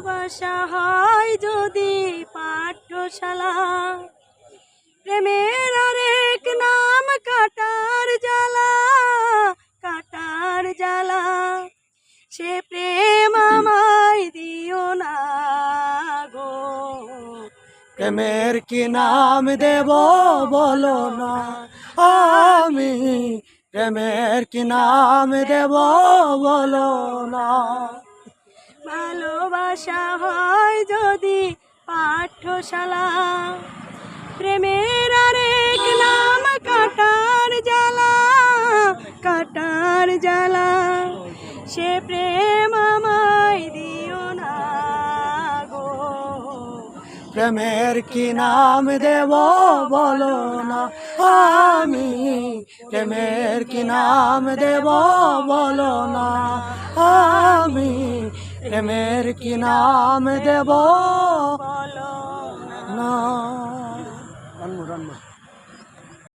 ভালোবাসা হয় যদি পাঠশালা, প্রেমের আরেক নাম কাটার জ্বালা, কাটার জ্বালা। সে প্রেম আমায় দিও না গো। প্রেমের কি নাম দেব বলো না, আমি প্রেমের কি নাম দেব বলো না। ভালোবাসা হয় যদি পাঠশালা, প্রেমের আরেক নাম কাটার জ্বালা, কাটার জ্বালা। সে প্রেম আমায় দিও না গো। প্রেমের কি নাম দেব বলো না, আমি প্রেমের কি নাম দেব বলো না, আমি প্রেমের কি নাম দেব বলো